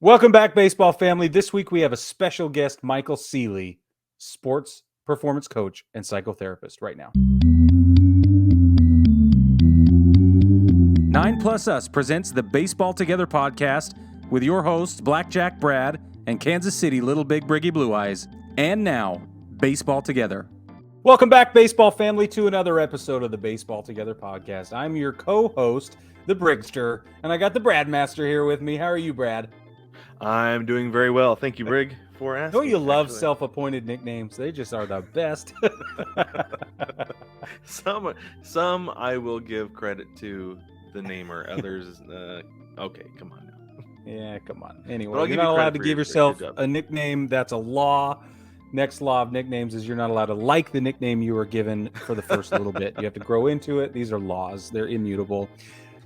Welcome back, baseball family. This week we have a special guest, Michael Ceely, sports performance coach and psychotherapist right now. 9 Plus Us presents the Baseball Together podcast with your hosts, Blackjack Brad and Kansas City Little Big Briggy Blue Eyes. And now, Baseball Together. Welcome back, baseball family, to another episode of the Baseball Together podcast. I'm your co-host, the Brigster, and I got the Brad Master here with me. How are you, Brad? I'm doing very well. Thank you, Brig, for asking. Don't you love self-appointed nicknames? They just are the best. Some I will give credit to the namer. Others, okay, come on now. Yeah, come on. Anyway, you're not allowed to give yourself a nickname. That's a law. Next law of nicknames is you're not allowed to like the nickname you were given for the first little bit. You have to grow into it. These are laws. They're immutable.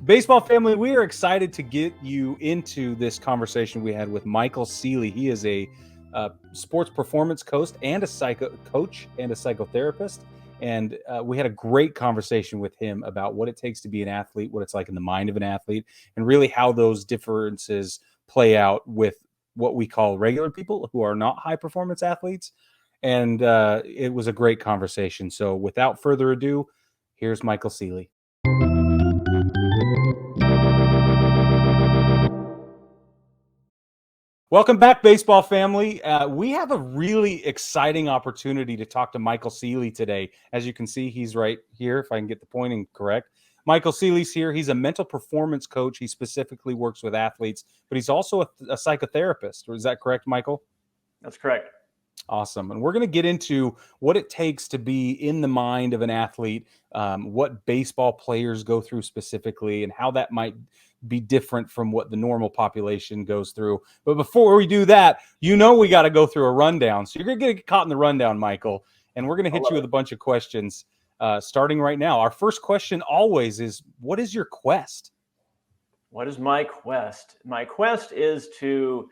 Baseball family, we are excited to get you into this conversation we had with Michael Ceely. He is a sports performance coach and a psychotherapist. And we had a great conversation with him about what it takes to be an athlete, what it's like in the mind of an athlete, and really how those differences play out with what we call regular people who are not high performance athletes. And it was a great conversation. So without further ado, here's Michael Ceely. Welcome back, baseball family. We have a really exciting opportunity to talk to Michael Ceely today. As you can see, he's right here, if I can get the pointing correct. Michael Ceely's here. He's a mental performance coach. He specifically works with athletes, but he's also a psychotherapist. Is that correct, Michael? That's correct. Awesome. And we're going to get into what it takes to be in the mind of an athlete, what baseball players go through specifically, and how that might be different from what the normal population goes through. But before we do that, we got to go through a rundown. So you're going to get caught in the rundown, Michael, and we're going to hit you with a bunch of questions starting right now. Our first question always is, what is your quest? What is my quest? My quest is to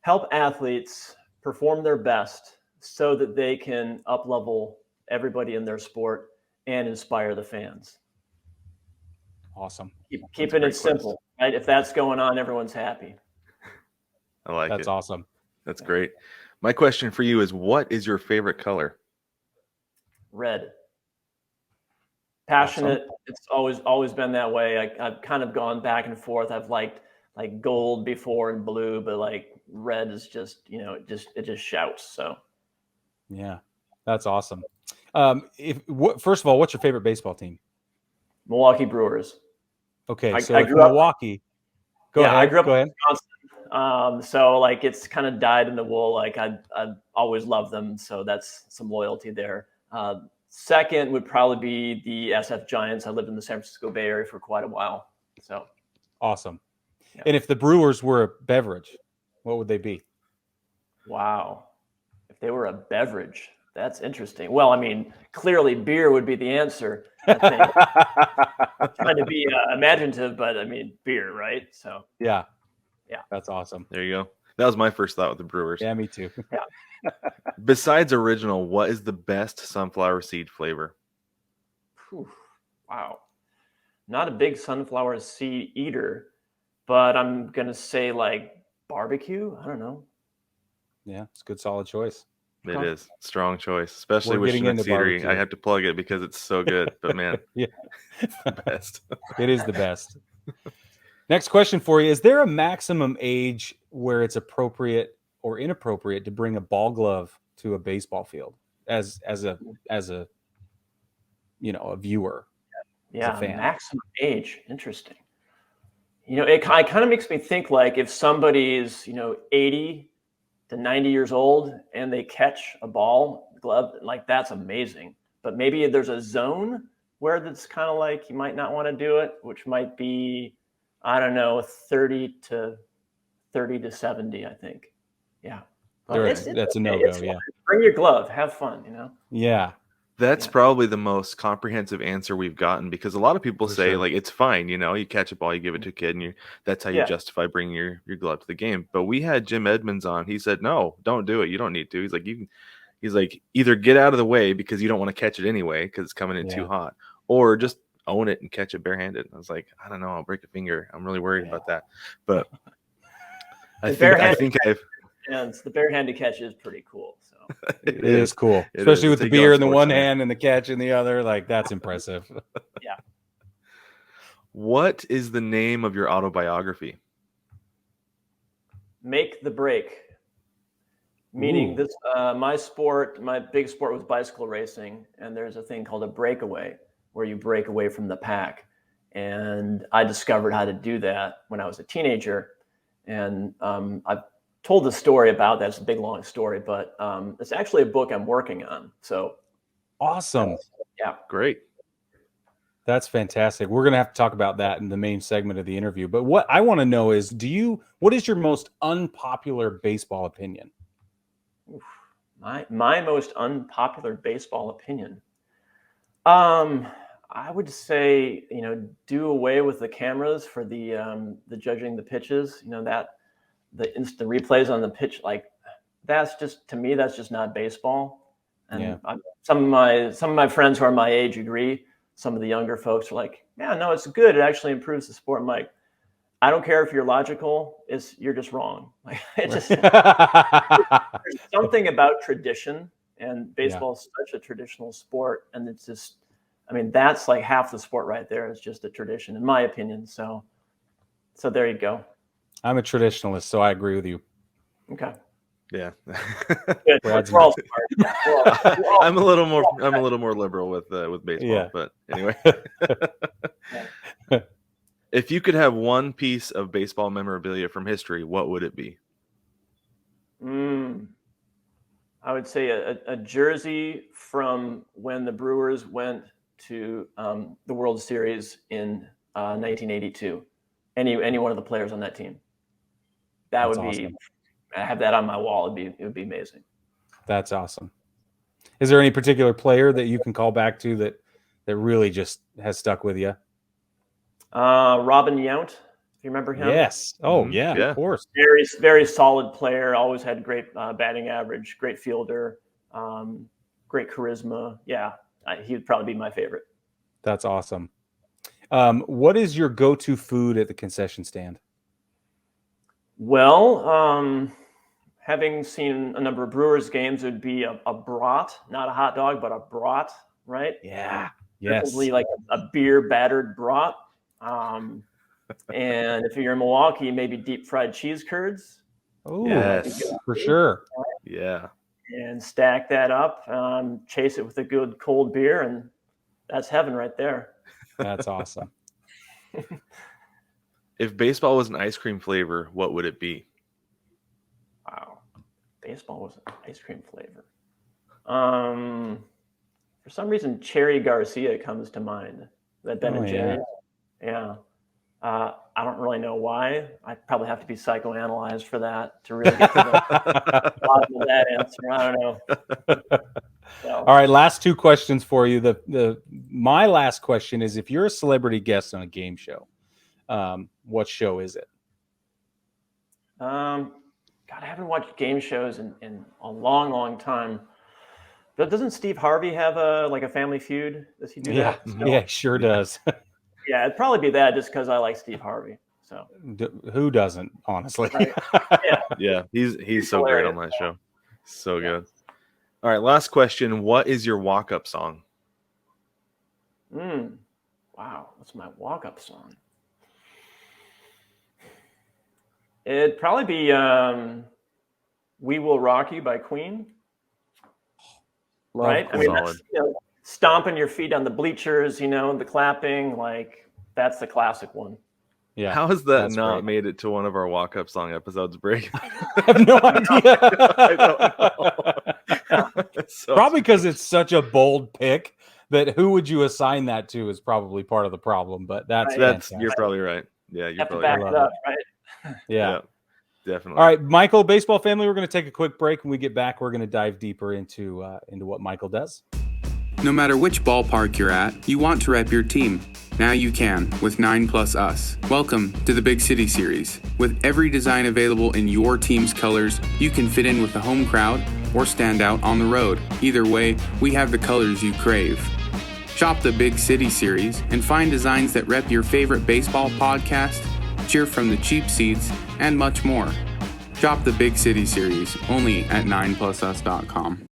help athletes perform their best so that they can up-level everybody in their sport and inspire the fans. Awesome. Keeping it simple, right? If that's going on, everyone's happy. I like it. That's awesome. That's great. My question for you is, what is your favorite color? Red. Passionate. Awesome. It's always been that way. I've kind of gone back and forth. I've liked like gold before and blue, but like red is just, it just shouts. So. Yeah, that's awesome. First of all, what's your favorite baseball team? Milwaukee Brewers. Okay, so I grew Milwaukee. Go ahead. I grew up in Wisconsin. So like it's kind of dyed in the wool. Like I always loved them. So that's some loyalty there. Second would probably be the SF Giants. I lived in the San Francisco Bay Area for quite a while. So awesome. Yeah. And if the Brewers were a beverage, what would they be? Wow. If they were a beverage, that's interesting. Well, I mean, clearly beer would be the answer. I think. Trying to be imaginative, but I mean, beer, right? So yeah, yeah, that's awesome. There you go. That was my first thought with the Brewers. Yeah, me too. Yeah. Besides original, what is the best sunflower seed flavor? Whew. Wow. Not a big sunflower seed eater, but I'm gonna say like barbecue. I don't know. Yeah, it's a good, solid choice. It is strong choice, especially with Schmidt's Eatery. I have to plug it because it's so good. But man, yeah, it's the best. It is the best. Next question for you: is there a maximum age where it's appropriate or inappropriate to bring a ball glove to a baseball field as a a viewer? Yeah, maximum age. Interesting. It kind of makes me think like if somebody is 80 to 90 years old and they catch a ball glove, like that's amazing. But maybe there's a zone where that's kind of like you might not want to do it, which might be, I don't know, 30 to 70, I think. Yeah. That's a no-go, yeah. Bring your glove, have fun, Yeah. That's probably the most comprehensive answer we've gotten, because a lot of people say like it's fine, you catch a ball, you give it to a kid, and that's how you justify bringing your glove to the game. But we had Jim Edmonds on. He said, "No, don't do it. You don't need to." He's like either get out of the way because you don't want to catch it anyway because it's coming in too hot, or just own it and catch it barehanded. I was like, I don't know, I'll break a finger. I'm really worried about that. But I think the barehanded catch is pretty cool. So it is cool, especially with the beer in the one hand and the catch in the other. Like, that's impressive. Yeah. What is the name of your autobiography? Make the Break. Meaning this, my big sport was bicycle racing, and there's a thing called a breakaway where you break away from the pack. And I discovered how to do that when I was a teenager. And I've told the story about that. It's a big, long story, but it's actually a book I'm working on. So awesome. Yeah. Great. That's fantastic. We're going to have to talk about that in the main segment of the interview. But what I want to know is, what is your most unpopular baseball opinion? My most unpopular baseball opinion. I would say, do away with the cameras for the judging the pitches. The instant replays on the pitch, like that's just, to me, that's just not baseball. And some of my friends who are my age agree. Some of the younger folks are like, yeah, no, it's good. It actually improves the sport. I'm like, I don't care if you're logical. You're just wrong. Like, there's something about tradition, and baseball is such a traditional sport. And it's just, that's like half the sport right there is just a tradition, in my opinion. So there you go. I'm a traditionalist, so I agree with you. Okay. Yeah. I'm a little more liberal with baseball, but anyway. If you could have one piece of baseball memorabilia from history, what would it be? I would say a jersey from when the Brewers went to the World Series in 1982. Any one of the players on that team. That's awesome. I have that on my wall. It would be amazing. That's awesome. Is there any particular player that you can call back to that really just has stuck with you? Robin Yount. You remember him? Yes. Oh, yeah, of course. Very, very solid player. Always had great batting average, great fielder, great charisma. Yeah, he would probably be my favorite. That's awesome. What is your go-to food at the concession stand? Well, having seen a number of Brewers games, it would be a brat, not a hot dog, but a brat, right? Yeah. Yes. Probably like a beer battered brat. And if you're in Milwaukee, maybe deep fried cheese curds. Oh, yes, for sure. Yeah. And stack that up, chase it with a good cold beer, and that's heaven right there. That's awesome. If baseball was an ice cream flavor, what would it be? Wow. Baseball was an ice cream flavor. For some reason, Cherry Garcia comes to mind. That Ben and Jerry's. Yeah. I don't really know why. I'd probably have to be psychoanalyzed for that to really get to the bottom of that answer. I don't know. So. All right, last two questions for you. My last question is, if you're a celebrity guest on a game show, what show is it? God, I haven't watched game shows in a long, long time. But doesn't Steve Harvey have a Family Feud? Does he do that? Yeah, sure does. Yeah, it'd probably be that, just because I like Steve Harvey. So who doesn't, honestly? Right. Yeah, he's so great on that show. So good. All right, last question. What is your walk-up song? Wow, what's my walk-up song? It'd probably be "We Will Rock You" by Queen. Right? I mean, that's, stomping your feet on the bleachers, the clapping, like that's the classic one. Yeah. How has that not made it to one of our walk-up song episodes, Brig? I have no idea. I don't know. Probably because it's such a bold pick that who would you assign that to is probably part of the problem. But that's you're probably right. Yeah, you're probably right. It up, right? Yeah. Definitely. All right, Michael, baseball family, we're going to take a quick break. When we get back, we're going to dive deeper into what Michael does. No matter which ballpark you're at, you want to rep your team. Now you can with 9+ Us. Welcome to the Big City Series. With every design available in your team's colors, you can fit in with the home crowd or stand out on the road. Either way, we have the colors you crave. Shop the Big City Series and find designs that rep your favorite baseball podcast, cheer from the cheap seats, and much more. Shop the Big City Series only at 9plusus.com.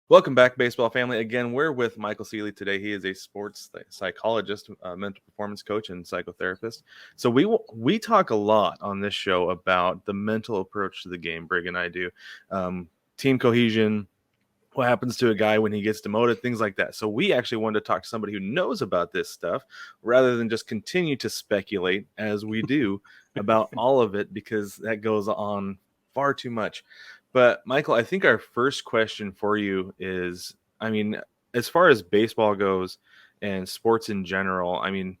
Welcome back, baseball family. Again, we're with Michael Ceely today. He is a sports psychologist, mental performance coach, and psychotherapist. So we talk a lot on this show about the mental approach to the game. Brig and I do. Team cohesion, what happens to a guy when he gets demoted, things like that. So we actually wanted to talk to somebody who knows about this stuff rather than just continue to speculate as we do about all of it, because that goes on far too much. But Michael, I think our first question for you is, I mean, as far as baseball goes and sports in general, I mean,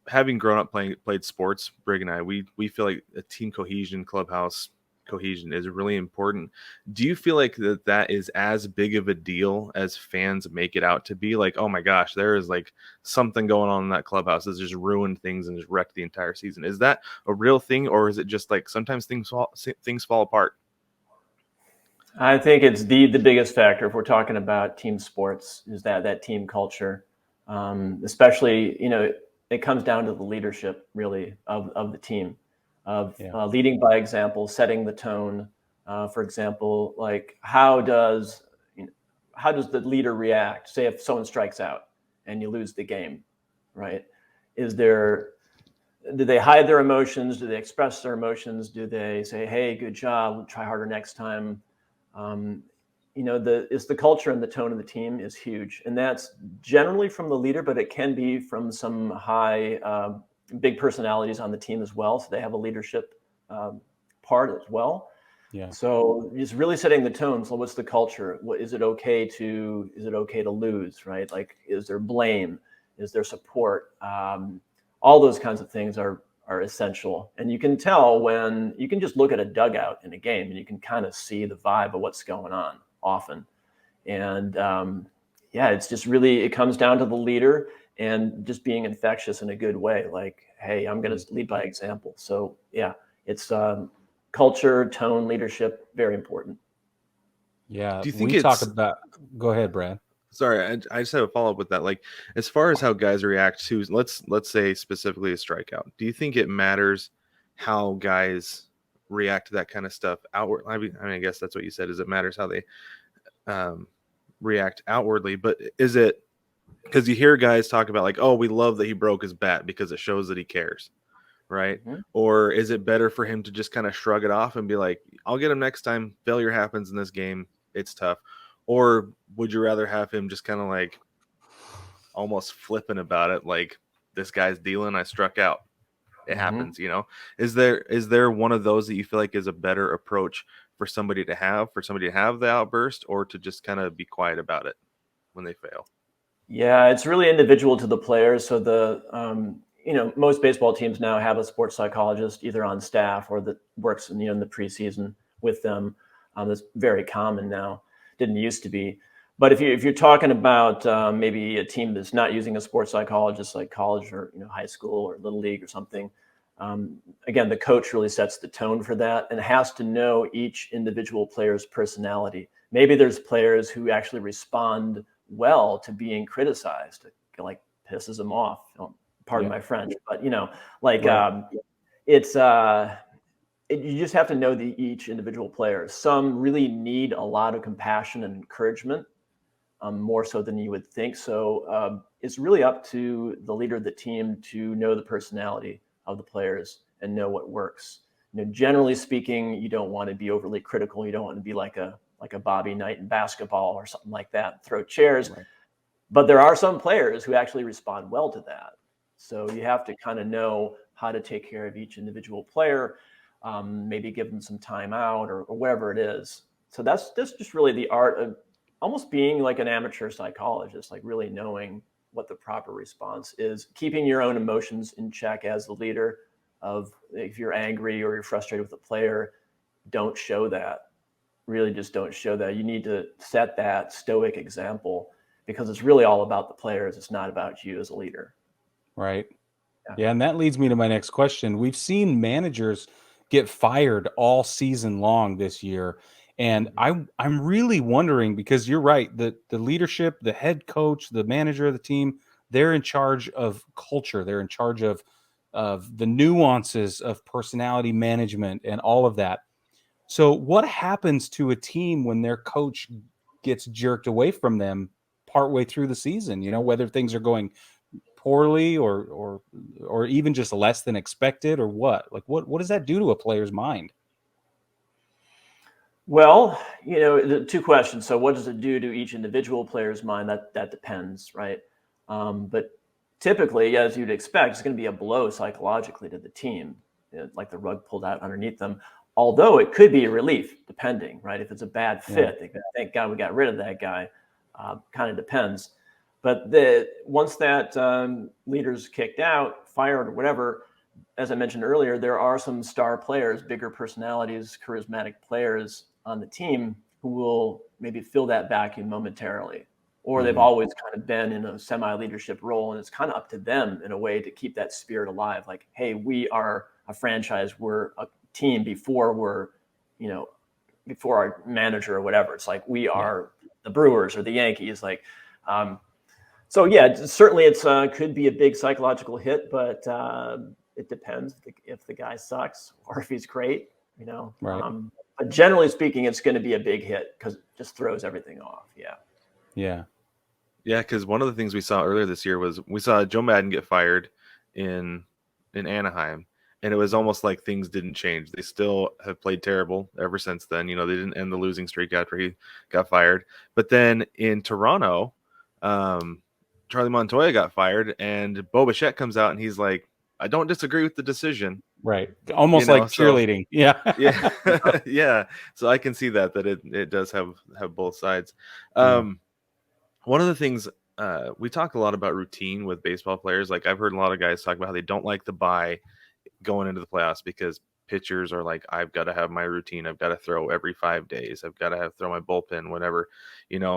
having grown up played sports, Brig and I, we feel like a team cohesion, clubhouse cohesion is really important. Do you feel like that is as big of a deal as fans make it out to be? Like, oh my gosh, there is like something going on in that clubhouse that's just ruined things and just wrecked the entire season. Is that a real thing, or is it just like sometimes things fall apart? I think it's the biggest factor if we're talking about team sports is that team culture, especially, it comes down to the leadership really of the team, of leading by example, setting the tone. For example, like how does the leader react? Say if someone strikes out and you lose the game, right? Do they hide their emotions? Do they express their emotions? Do they say, "Hey, good job, we'll try harder next time"? The culture and the tone of the team is huge, and that's generally from the leader, but it can be from some high, big personalities on the team as well. So they have a leadership part as well. Yeah. So it's really setting the tone. So what's the culture? Is it okay to lose? Right? Like, is there blame? Is there support? All those kinds of things are essential. And you can tell when you can just look at a dugout in a game and you can kind of see the vibe of what's going on often. And it's just really, it comes down to the leader and just being infectious in a good way. Like, hey, I'm going to lead by example. So yeah, it's culture, tone, leadership, very important. Yeah. Do you think go ahead, Brad. Sorry, I just have a follow-up with that. Like, as far as how guys react to, let's say specifically a strikeout, do you think it matters how guys react to that kind of stuff outward? I mean, I guess that's what you said, is it matters how they react outwardly, but is it because you hear guys talk about like, oh, we love that he broke his bat because it shows that he cares, right? Mm-hmm. Or is it better for him to just kind of shrug it off and be like, I'll get him next time. Failure happens in this game. It's tough. Or would you rather have him just kind of like almost flippant about it, like, this guy's dealing, I struck out. It happens, Is there one of those that you feel like is a better approach for somebody to have the outburst, or to just kind of be quiet about it when they fail? Yeah, it's really individual to the players. So most baseball teams now have a sports psychologist either on staff or that works in the preseason with them. That's very common now. Didn't used to be. But if you're talking about maybe a team that's not using a sports psychologist, like college or high school or little league or something, again, the coach really sets the tone for that and has to know each individual player's personality. Maybe there's players who actually respond well to being criticized. It like pisses them off. Pardon my French, but right. You just have to know each individual player. Some really need a lot of compassion and encouragement, more so than you would think. So it's really up to the leader of the team to know the personality of the players and know what works. Generally speaking, you don't want to be overly critical. You don't want to be like a Bobby Knight in basketball or something like that, throw chairs. Right. But there are some players who actually respond well to that. So you have to kind of know how to take care of each individual player. Maybe give them some time out or whatever it is. So that's just really the art of almost being like an amateur psychologist, like really knowing what the proper response is, keeping your own emotions in check as the leader. Of if you're angry or you're frustrated with a player, don't show that. Really just don't show that. You need to set that stoic example because it's really all about the players. It's not about you as a leader. Right. Yeah. And that leads me to my next question. We've seen managers get fired all season long this year. And I'm really wondering, because you're right, the leadership, the head coach, the manager of the team, they're in charge of culture. They're in charge of the nuances of personality management and all of that. So what happens to a team when their coach gets jerked away from them partway through the season? Whether things are going poorly or even just less than expected, or what? Like what does that do to a player's mind? Well, the two questions. So what does it do to each individual player's mind? That depends, right? But typically, as you'd expect, it's going to be a blow psychologically to the team, like the rug pulled out underneath them. Although it could be a relief, depending, right? If it's a bad fit, thank God we got rid of that guy. Kind of depends. But once that leader's kicked out, fired, or whatever, as I mentioned earlier, there are some star players, bigger personalities, charismatic players on the team who will maybe fill that vacuum momentarily, or they've always kind of been in a semi-leadership role, and it's kind of up to them in a way to keep that spirit alive. Like, hey, we are a franchise, we're a team before we're, before our manager or whatever. It's like we are the Brewers or the Yankees. Like, so yeah, certainly it's could be a big psychological hit, but it depends if the guy sucks or if he's great, Right. But generally speaking, it's going to be a big hit because it just throws everything off. Yeah. Because one of the things we saw earlier this year was we saw Joe Madden get fired in Anaheim, and it was almost like things didn't change. They still have played terrible ever since then. They didn't end the losing streak after he got fired. But then in Toronto, Charlie Montoya got fired, and Bo Bichette comes out and he's like, I don't disagree with the decision. Right. Almost like cheerleading. Yeah. Yeah. So I can see that it does have both sides. One of the things we talk a lot about routine with baseball players. Like I've heard a lot of guys talk about how they don't like the bye going into the playoffs because pitchers are like, I've got to have my routine. I've got to throw every 5 days. I've got to throw my bullpen, whatever,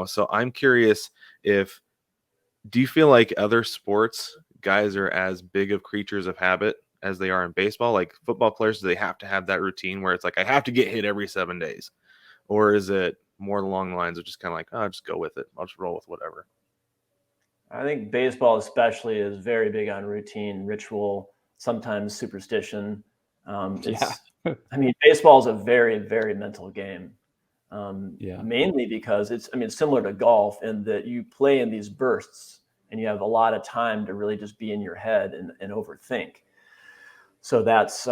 So I'm curious do you feel like other sports guys are as big of creatures of habit as they are in baseball? Like football players, do they have to have that routine where it's like, I have to get hit every 7 days? Or is it more along the lines of just kind of like, oh, just go with it. I'll just roll with whatever. I think baseball especially is very big on routine, ritual, sometimes superstition. Baseball is a very, very mental game. Mainly because it's similar to golf in that you play in these bursts and you have a lot of time to really just be in your head and overthink. So that's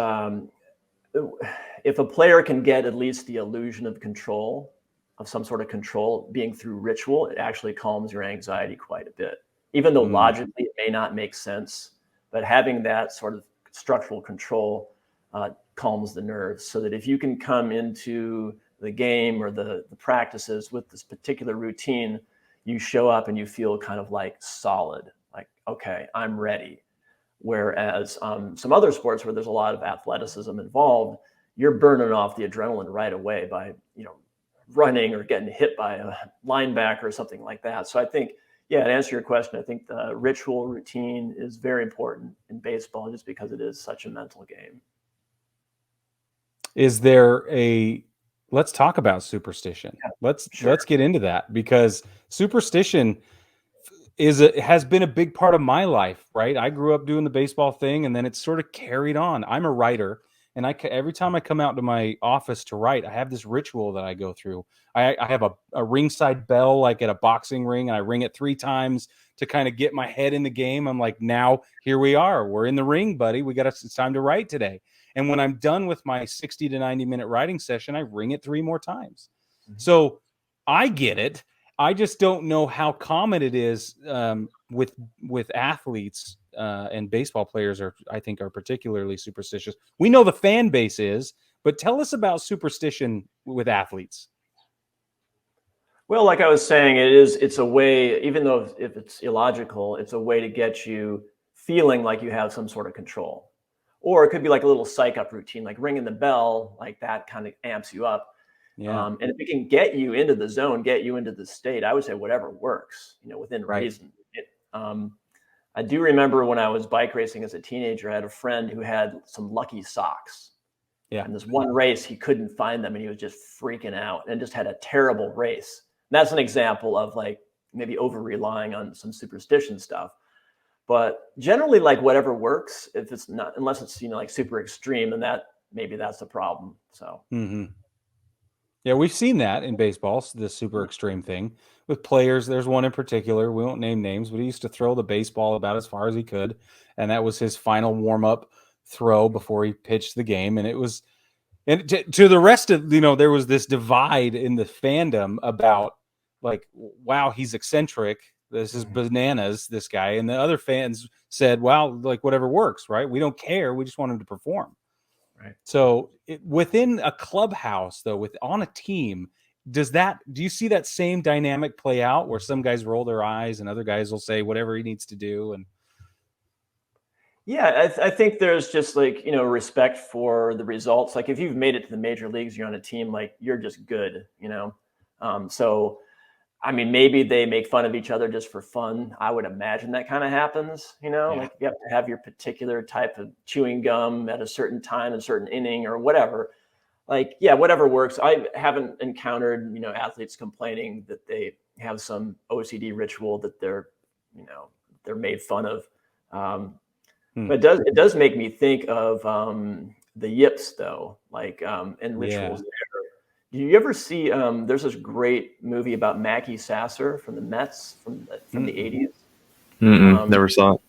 if a player can get at least the illusion of control, of some sort of control being through ritual, it actually calms your anxiety quite a bit. Even though logically it may not make sense, but having that sort of structural control calms the nerves, so that if you can come into the game or the practices with this particular routine, you show up and you feel kind of like solid, like, okay, I'm ready. Whereas some other sports where there's a lot of athleticism involved, you're burning off the adrenaline right away by, running or getting hit by a linebacker or something like that. So I think, to answer your question, I think the ritual routine is very important in baseball just because it is such a mental game. Is there let's talk about superstition. Let's get into that, because superstition has been a big part of my life, right? I grew up doing the baseball thing, and then it's sort of carried on. I'm a writer, and every time I come out to my office to write, I have this ritual that I go through. I have a ringside bell, like at a boxing ring, and I ring it 3 times to kind of get my head in the game. I'm like, now here we are. We're in the ring, buddy. It's time to write today. And when I'm done with my 60 to 90 minute writing session, I ring it 3 more times. So I get it. I just don't know how common it is with athletes, and baseball players I think are particularly superstitious. We know the fan base is, but tell us about superstition with athletes. Well, like I was saying, it's a way, even though if it's illogical, it's a way to get you feeling like you have some sort of control. Or it could be like a little psych up routine, like ringing the bell, like that kind of amps you up. And if it can get you into the zone, get you into the state, I would say whatever works, within reason. I do remember when I was bike racing as a teenager, I had a friend who had some lucky socks. And this one race, he couldn't find them and he was just freaking out and just had a terrible race. And that's an example of like maybe over relying on some superstition stuff. But generally, like whatever works, if it's not, unless it's, like super extreme, and maybe that's the problem. So. Mm-hmm. Yeah, we've seen that in baseball, the super extreme thing with players. There's one in particular, we won't name names, but he used to throw the baseball about as far as he could. And that was his final warm-up throw before he pitched the game. And it was, and to the rest of, there was this divide in the fandom about like, wow, he's eccentric. This is bananas, this guy. And the other fans said, wow, like whatever works, right? We don't care. We just want him to perform. Right. So within a clubhouse, though, on a team, do you see that same dynamic play out where some guys roll their eyes and other guys will say whatever he needs to do? And yeah, I think there's just like, respect for the results. Like if you've made it to the major leagues, you're on a team, like you're just good, so I mean, maybe they make fun of each other just for fun. I would imagine that kind of happens, like you have to have your particular type of chewing gum at a certain time, a certain inning or whatever. Like, yeah, whatever works. I haven't encountered, athletes complaining that they have some OCD ritual that they're made fun of. But it does make me think of the yips though, like and rituals there. Do you ever see? There's this great movie about Mackie Sasser from the Mets from the 80s. Never saw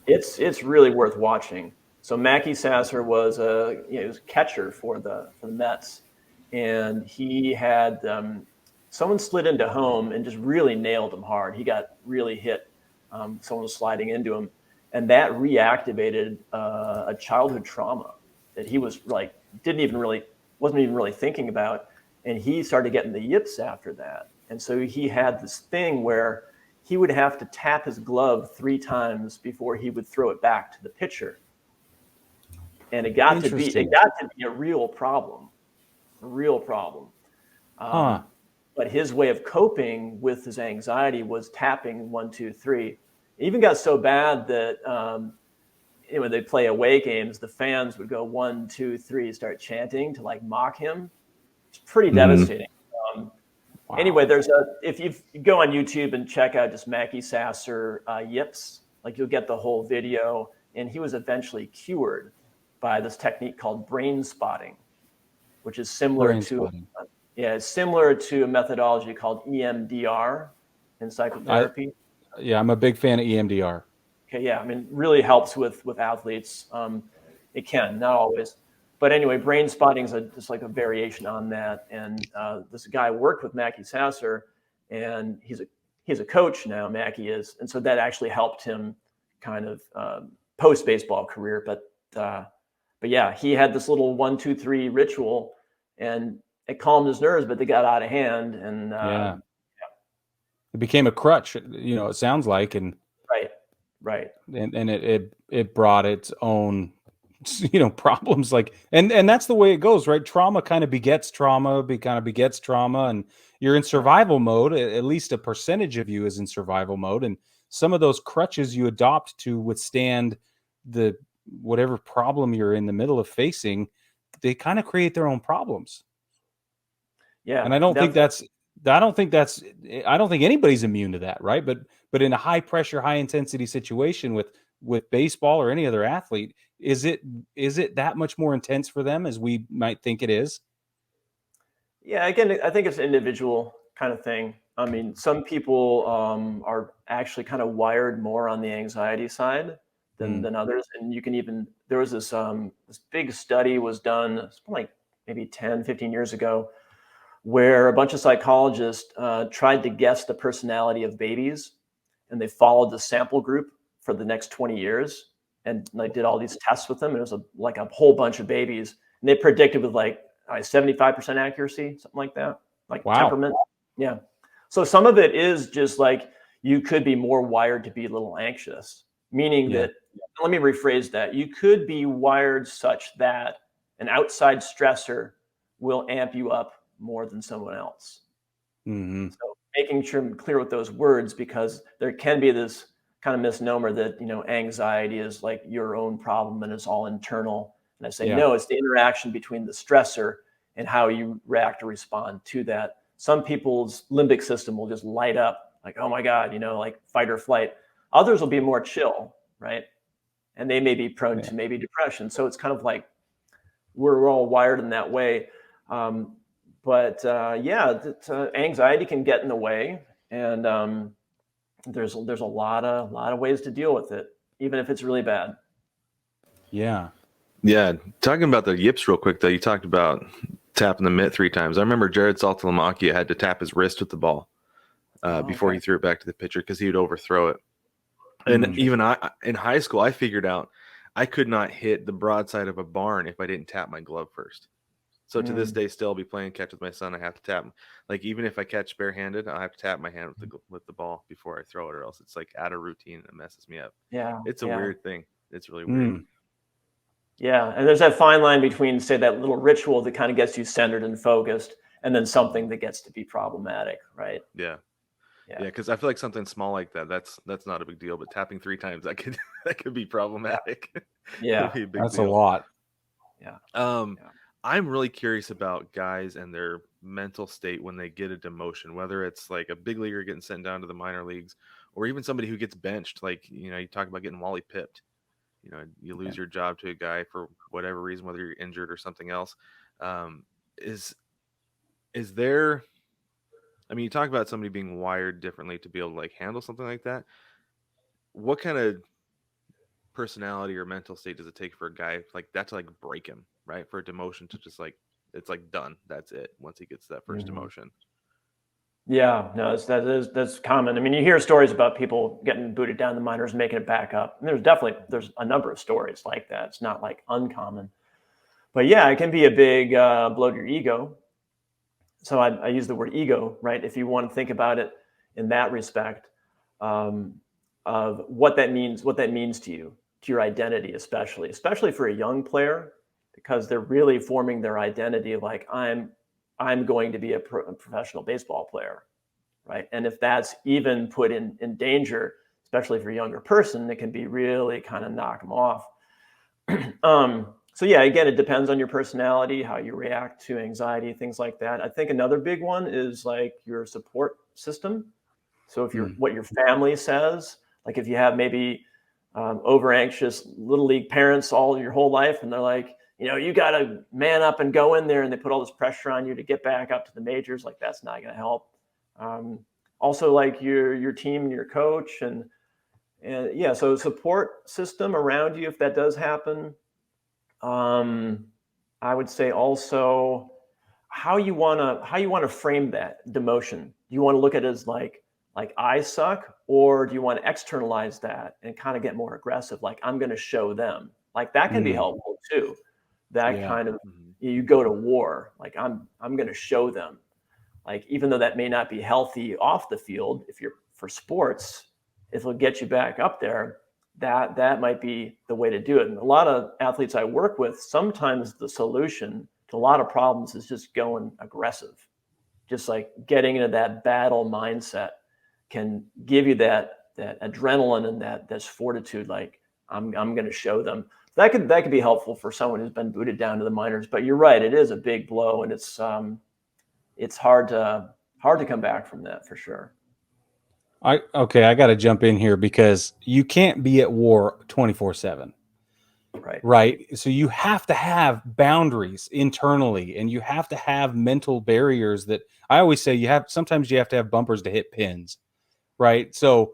it. It's really worth watching. So Mackie Sasser was he was a catcher for the Mets, and he had someone slid into home and just really nailed him hard. He got really hit. Someone was sliding into him, and that reactivated a childhood trauma that he was like wasn't even really thinking about. And he started getting the yips after that. And so he had this thing where he would have to tap his glove 3 times before he would throw it back to the pitcher. And it got to be a real problem. But his way of coping with his anxiety was tapping 1, 2, 3. It even got so bad that when they play away games, the fans would go 1, 2, 3, start chanting to like mock him. It's pretty devastating. Wow. Anyway, if you go on YouTube and check out just Mackie Sasser yips, like you'll get the whole video. And he was eventually cured by this technique called brain spotting, which is similar to a methodology called EMDR in psychotherapy. I'm a big fan of EMDR. Okay, yeah, I mean, really helps with athletes. It can, not always. But anyway, brain spotting is just like a variation on that. And this guy worked with Mackie Sasser, and he's a coach now, Mackie is. And so that actually helped him kind of post-baseball career. But yeah, he had this little 1, 2, 3 ritual, and it calmed his nerves, but they got out of hand. And it became a crutch, it sounds like. And right. And it brought its own problems, like, and that's the way it goes, right? Trauma kind of begets trauma, and you're in survival mode. At least a percentage of you is in survival mode, and some of those crutches you adopt to withstand the whatever problem you're in the middle of facing, they kind of create their own problems. Yeah, and I don't think anybody's immune to that, right? But in a high pressure, high intensity situation with baseball or any other athlete, is it that much more intense for them as we might think it is? Yeah, again, I think it's an individual kind of thing. I mean, some people are actually kind of wired more on the anxiety side than others. And you can even, there was this big study was done like maybe 10, 15 years ago, where a bunch of psychologists tried to guess the personality of babies, and they followed the sample group for the next 20 years. And they did all these tests with them. It was like a whole bunch of babies, and they predicted with like 75% accuracy, something like that, like temperament. Yeah. So some of it is just like you could be more wired to be a little anxious, meaning that, let me rephrase that. You could be wired such that an outside stressor will amp you up more than someone else. So making sure I'm clear with those words, because there can be this kind of misnomer that, anxiety is like your own problem and it's all internal. And I say, no, it's the interaction between the stressor and how you react or respond to that. Some people's limbic system will just light up like, oh my God, like fight or flight. Others will be more chill, right? And they may be prone to maybe depression. So it's kind of like we're all wired in that way. Anxiety can get in the way, and there's a lot of ways to deal with it, even if it's really bad. Yeah. Yeah. Talking about the yips real quick, though, you talked about tapping the mitt 3 times. I remember Jared Saltalamacchia had to tap his wrist with the ball before he threw it back to the pitcher because he would overthrow it. And even in high school, I figured out I could not hit the broadside of a barn if I didn't tap my glove first. So to this day, still I'll be playing catch with my son. I have to tap, like, even if I catch barehanded, I have to tap my hand with the ball before I throw it, or else it's like out of routine and it messes me up. Yeah, it's a weird thing. It's really weird. Yeah, and there's that fine line between, say, that little ritual that kind of gets you centered and focused, and then something that gets to be problematic, right? Yeah, because I feel like something small like that's not a big deal, but tapping 3 times that could be problematic. Yeah, be a big deal. A lot. Yeah. I'm really curious about guys and their mental state when they get a demotion, whether it's like a big leaguer getting sent down to the minor leagues, or even somebody who gets benched. Like, you talk about getting Wally pipped. You lose your job to a guy for whatever reason, whether you're injured or something else. Is there? I mean, you talk about somebody being wired differently to be able to like handle something like that. What kind of personality or mental state does it take for a guy like that to like break him, right? For a demotion to just like, it's like done. That's it. Once he gets that first demotion. Yeah, no, that's common. I mean, you hear stories about people getting booted down the minors, making it back up. And there's a number of stories like that. It's not like uncommon, but yeah, it can be a big blow to your ego. So I use the word ego, right? If you want to think about it in that respect, of what that means to you, to your identity, especially for a young player, because they're really forming their identity. Like I'm going to be a professional baseball player, right? And if that's even put in danger, especially for a younger person, it can be really kind of knock them off. So yeah, again, it depends on your personality, how you react to anxiety, things like that. I think another big one is like your support system. So if what your family says, like if you have maybe over anxious little league parents all your whole life, and they're like, you got to man up and go in there, and they put all this pressure on you to get back up to the majors, like that's not going to help. Also, like your team and your coach, and yeah, so support system around you if that does happen. I would say also how you want to frame that demotion. Do you want to look at it as like I suck, or do you want to externalize that and kind of get more aggressive? Like I'm going to show them. Like that can be helpful too. That kind of you go to war. Like I'm going to show them. Like even though that may not be healthy off the field, if you're for sports, if it'll get you back up there, that might be the way to do it. And a lot of athletes I work with, sometimes the solution to a lot of problems is just going aggressive. Just like getting into that battle mindset can give you that adrenaline and that fortitude. Like I'm going to show them. That could be helpful for someone who's been booted down to the minors. But you're right, it is a big blow, and it's hard to come back from that for sure. I got to jump in here because you can't be at war 24/7. Right. So you have to have boundaries internally, and you have to have mental barriers that I always say sometimes you have to have bumpers to hit pins. Right. So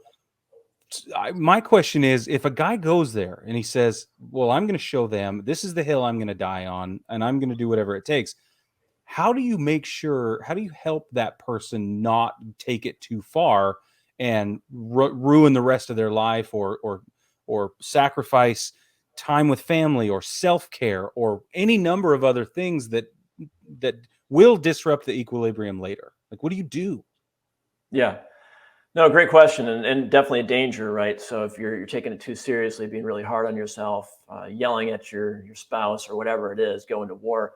my question is, if a guy goes there and he says, well, I'm going to show them, this is the hill I'm going to die on, and I'm going to do whatever it takes. How do you help that person not take it too far and ruin the rest of their life, or sacrifice time with family or self-care or any number of other things that will disrupt the equilibrium later? Like, what do you do? Yeah. No, great question, and definitely a danger, right? So if you're taking it too seriously, being really hard on yourself, yelling at your spouse or whatever it is, going to war.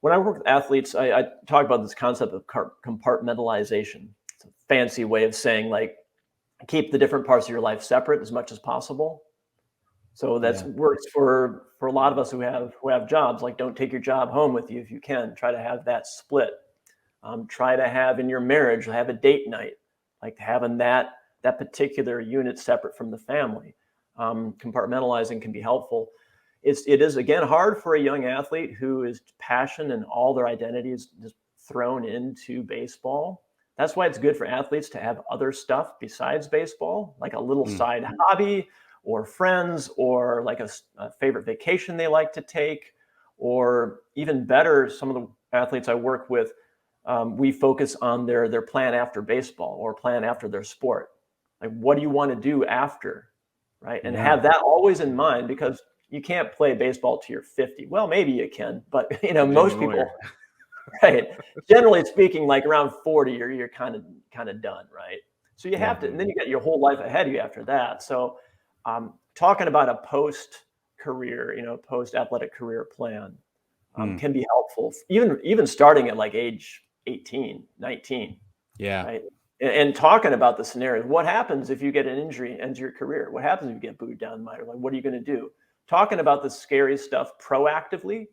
When I work with athletes, I talk about this concept of compartmentalization. It's a fancy way of saying like keep the different parts of your life separate as much as possible. So that works for a lot of us who have jobs. Like don't take your job home with you if you can. Try to have that split. Try to have in your marriage, have a date night. Like having that that particular unit separate from the family. Compartmentalizing can be helpful. It is, again, hard for a young athlete who is passion and all their identity is just thrown into baseball. That's why it's good for athletes to have other stuff besides baseball, like a little side hobby or friends, or like a favorite vacation they like to take, or even better, some of the athletes I work with, we focus on their plan after baseball or plan after their sport. Like, what do you want to do after, right? And have that always in mind, because you can't play baseball till you're 50. Well, maybe you can, but most people, right? Generally speaking, like around 40, you're kind of done, right? So you have to, and then you got your whole life ahead of you after that. So talking about a post-career, post-athletic career plan can be helpful, even starting at like age 18, 19. Yeah. Right. And talking about the scenario, what happens if you get an injury, ends your career? What happens if you get booed down minor? Like, what are you going to do? Talking about the scary stuff proactively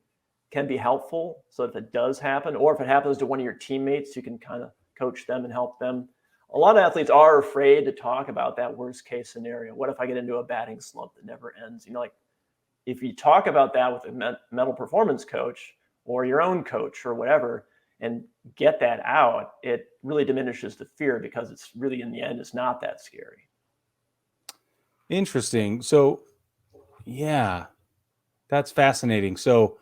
can be helpful. So if it does happen, or if it happens to one of your teammates, you can kind of coach them and help them. A lot of athletes are afraid to talk about that worst case scenario. What if I get into a batting slump that never ends? Like, if you talk about that with a mental performance coach or your own coach or whatever, and get that out, it really diminishes the fear, because it's really, in the end, it's not that scary. Interesting. So, yeah, that's fascinating. So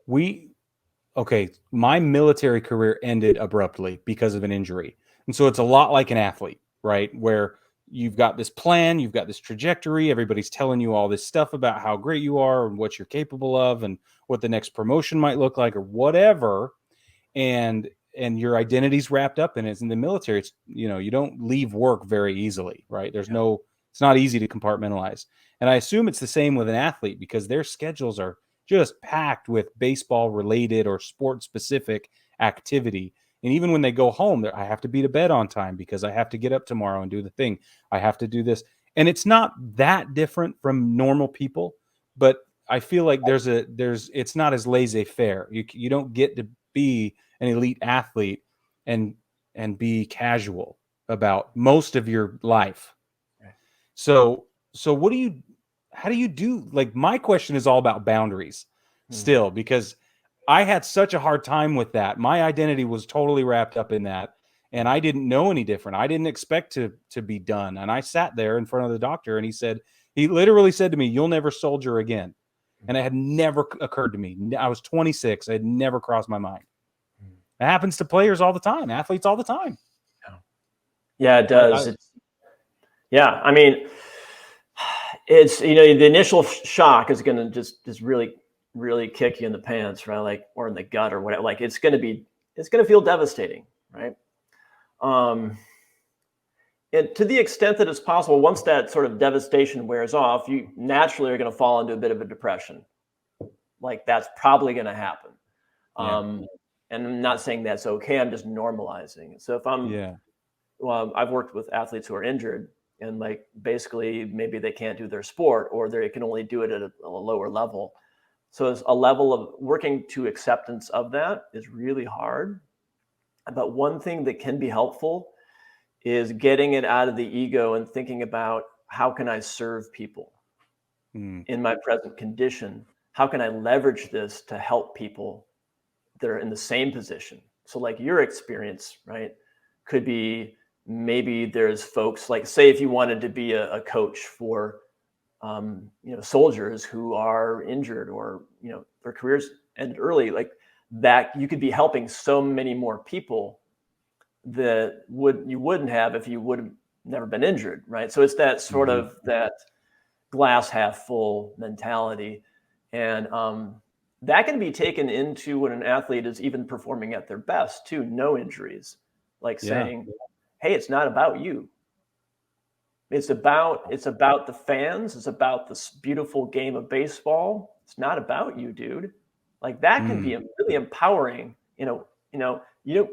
my military career ended abruptly because of an injury. And so it's a lot like an athlete, right? Where you've got this plan, you've got this trajectory, everybody's telling you all this stuff about how great you are and what you're capable of and what the next promotion might look like or whatever. And your identity's wrapped up in it. In the military, it's, you don't leave work very easily, right? It's not easy to compartmentalize. And I assume it's the same with an athlete, because their schedules are just packed with baseball related or sport specific activity. And even when they go home, I have to be to bed on time because I have to get up tomorrow and do the thing. I have to do this. And it's not that different from normal people, but I feel like it's not as laissez-faire. You don't get to be an elite athlete and be casual about most of your life. Right. So how do you do, like, my question is all about boundaries still, because I had such a hard time with that. My identity was totally wrapped up in that, and I didn't know any different. I didn't expect to be done. And I sat there in front of the doctor, and he literally said to me, "You'll never soldier again." And it had never occurred to me. I was 26. It had never crossed my mind. It happens to players all the time, athletes all the time. Yeah, it does. I mean, it's, the initial shock is going to just really, really kick you in the pants, right? Like, or in the gut or whatever. Like, it's going to feel devastating, right? And to the extent that it's possible, once that sort of devastation wears off, you naturally are going to fall into a bit of a depression. Like, that's probably going to happen. And I'm not saying that's okay. I'm just normalizing. So if I've worked with athletes who are injured, and like, basically maybe they can't do their sport, or they can only do it at a lower level. So it's a level of working to acceptance of that is really hard. But one thing that can be helpful is getting it out of the ego and thinking about, how can I serve people in my present condition? How can I leverage this to help people that are in the same position? So like your experience, right, could be, maybe there's folks, like, say if you wanted to be a coach for soldiers who are injured, or their careers ended early, like that, you could be helping so many more people that you wouldn't have if you would have never been injured, right? So it's that sort of that glass half full mentality. And that can be taken into when an athlete is even performing at their best too, no injuries, like saying, hey, it's not about you. It's about the fans. It's about this beautiful game of baseball. It's not about you, dude. Like, that can be really empowering. You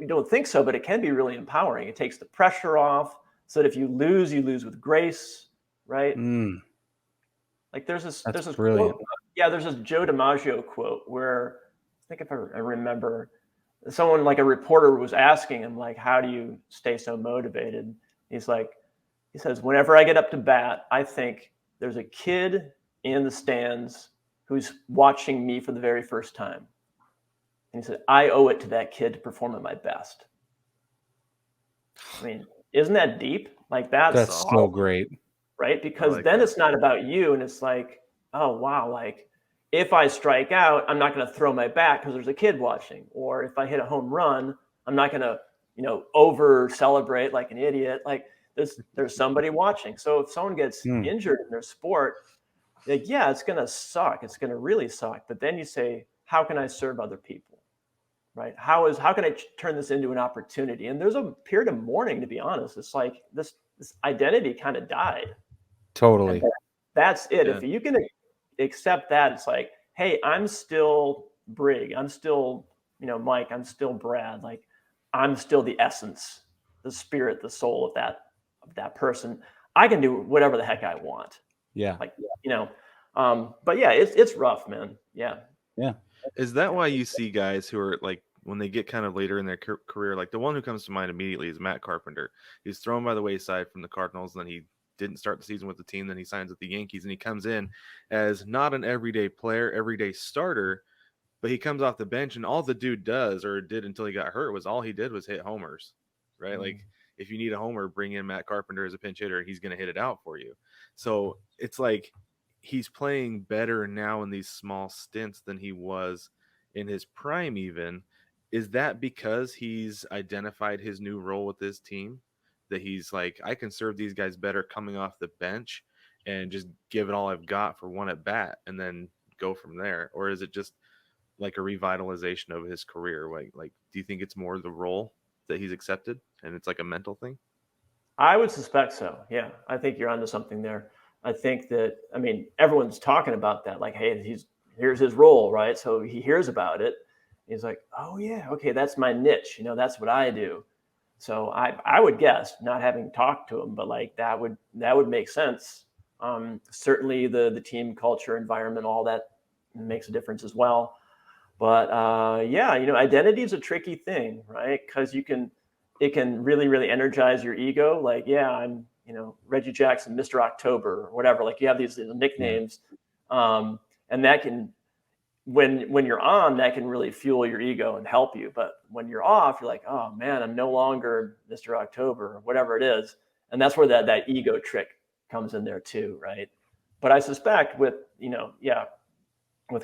don't think so, but it can be really empowering. It takes the pressure off, so that if you lose with grace, right? Like, there's this brilliant quote. Yeah, there's this Joe DiMaggio quote where, I think, if I remember, someone, like a reporter, was asking him, like, how do you stay so motivated? He's like, He says, whenever I get up to bat, I think there's a kid in the stands who's watching me for the very first time. And he said, I owe it to that kid to perform at my best. I mean, isn't that deep? Like That's so great. Right? Because then it's not about you. And it's like, oh, wow. Like if I strike out, I'm not going to throw my bat because there's a kid watching. Or if I hit a home run, I'm not going to, over celebrate like an idiot. Like there's somebody watching. So if someone gets injured in their sport, like, yeah, it's going to suck. It's going to really suck. But then you say, how can I serve other people? Right? How can I turn this into an opportunity? And there's a period of mourning, to be honest. It's like this identity kind of died. Totally. That's it. Yeah. If you can accept that, it's like, hey, I'm still Brig. I'm still, Mike. I'm still Brad. Like, I'm still the essence, the spirit, the soul of that person. I can do whatever the heck I want. Yeah. Like, but yeah, it's rough, man. Yeah. Yeah. Is that why you see guys who are like, when they get kind of later in their career, like the one who comes to mind immediately is Matt Carpenter. He's thrown by the wayside from the Cardinals, and then he didn't start the season with the team. Then he signs with the Yankees, and he comes in as not an everyday player, everyday starter, but he comes off the bench, and all the dude does, or did until he got hurt, was all he did was hit homers, right? Mm-hmm. Like if you need a homer, bring in Matt Carpenter as a pinch hitter, and he's going to hit it out for you. So it's like he's playing better now in these small stints than he was in his prime even. Is that because he's identified his new role with this team? That he's like, I can serve these guys better coming off the bench and just give it all I've got for one at bat and then go from there? Or is it just like a revitalization of his career? Like, do you think it's more the role that he's accepted and it's like a mental thing? I would suspect so. Yeah. I think you're onto something there. I think that, everyone's talking about that. Like, hey, here's his role, right? So he hears about it. He's like, oh yeah, okay, that's my niche. That's what I do. So I would guess, not having talked to him, but like that would make sense. Certainly the team culture, environment, all that makes a difference as well. But identity is a tricky thing, right? Because it can really, really energize your ego. Like, yeah, I'm, Reggie Jackson, Mr. October, or whatever. Like you have these nicknames, and that can. When you're on, that can really fuel your ego and help you. But when you're off, you're like, oh man, I'm no longer Mr. October or whatever it is. And that's where that ego trick comes in there too, right? But I suspect with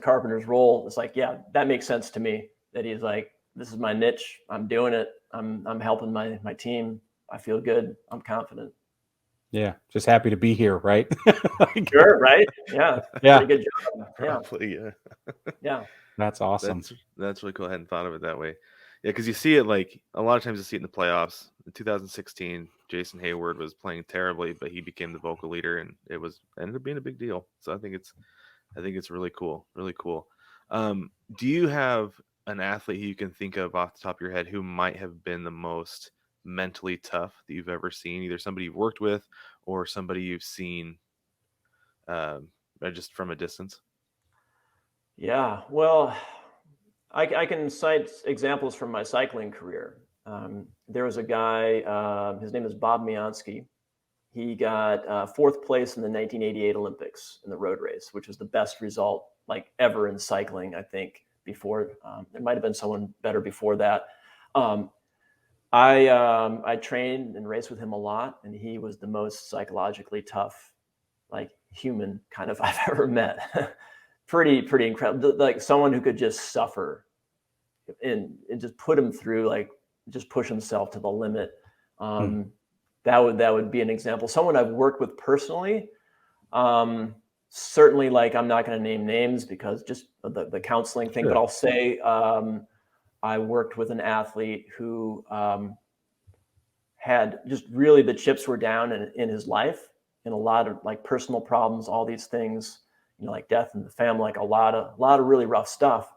Carpenter's role, it's like, yeah, that makes sense to me that he's like, this is my niche. I'm doing it. I'm helping my team. I feel good. I'm confident. Yeah, just happy to be here, right? Sure, right? Yeah, yeah. Pretty good job. Probably, yeah. Yeah, that's awesome. That's really cool. I hadn't thought of it that way. Yeah, because you see it like a lot of times you see it in the playoffs. In 2016, Jason Hayward was playing terribly, but he became the vocal leader, and it ended up being a big deal. So I think it's really cool, really cool. Do you have an athlete who you can think of off the top of your head who might have been the most mentally tough that you've ever seen, either somebody you've worked with or somebody you've seen just from a distance? Yeah, well, I can cite examples from my cycling career. There was a guy, his name is Bob Miansky. He got fourth place in the 1988 Olympics in the road race, which was the best result like ever in cycling, I think. Before there might have been someone better before that. I trained and raced with him a lot, and he was the most psychologically tough, like human kind of I've ever met. pretty incredible. Like someone who could just suffer and just put him through, like just push himself to the limit. That would be an example. Someone I've worked with personally. Certainly, like I'm not going to name names because just the counseling thing, but I'll say I worked with an athlete who had just really the chips were down in his life, and a lot of like personal problems, all these things, like death in the family, like a lot of really rough stuff.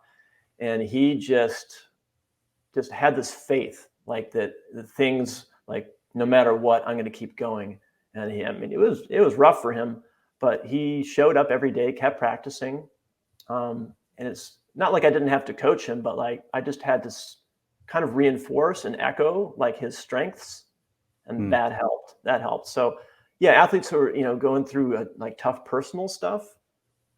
And he just had this faith, like that the things, like no matter what, I'm going to keep going. And it was rough for him, but he showed up every day, kept practicing. And it's not like I didn't have to coach him, but like I just had to kind of reinforce and echo like his strengths, and that helped. So yeah, athletes who are, going through like tough personal stuff,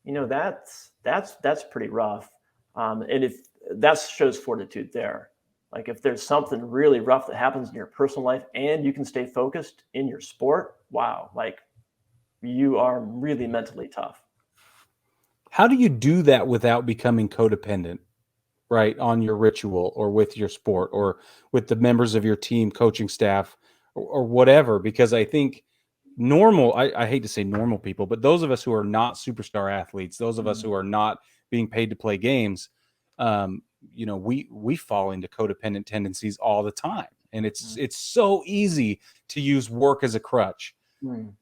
that's pretty rough. And if that shows fortitude there, like if there's something really rough that happens in your personal life and you can stay focused in your sport, wow, like you are really mentally tough. How do you do that without becoming codependent, right, on your ritual or with your sport or with the members of your team, coaching staff, or whatever? Because I think I hate to say normal people, but those of us who are not superstar athletes, those of us who are not being paid to play games, we fall into codependent tendencies all the time. And it's so easy to use work as a crutch.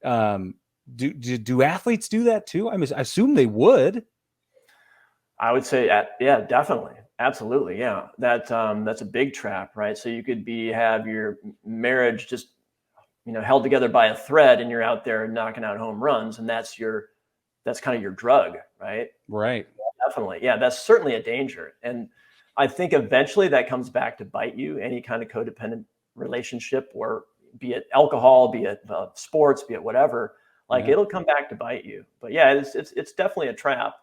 Um, do athletes do that too? I mean, I assume they would. I would say, yeah, definitely, absolutely, yeah. That's a big trap, right? So you could have your marriage just held together by a thread, and you're out there knocking out home runs, and that's kind of your drug, right? Right. Definitely, yeah. That's certainly a danger, and I think eventually that comes back to bite you. Any kind of codependent relationship, or be it alcohol, be it sports, be it whatever. Like it'll come back to bite you. But yeah, it's definitely a trap.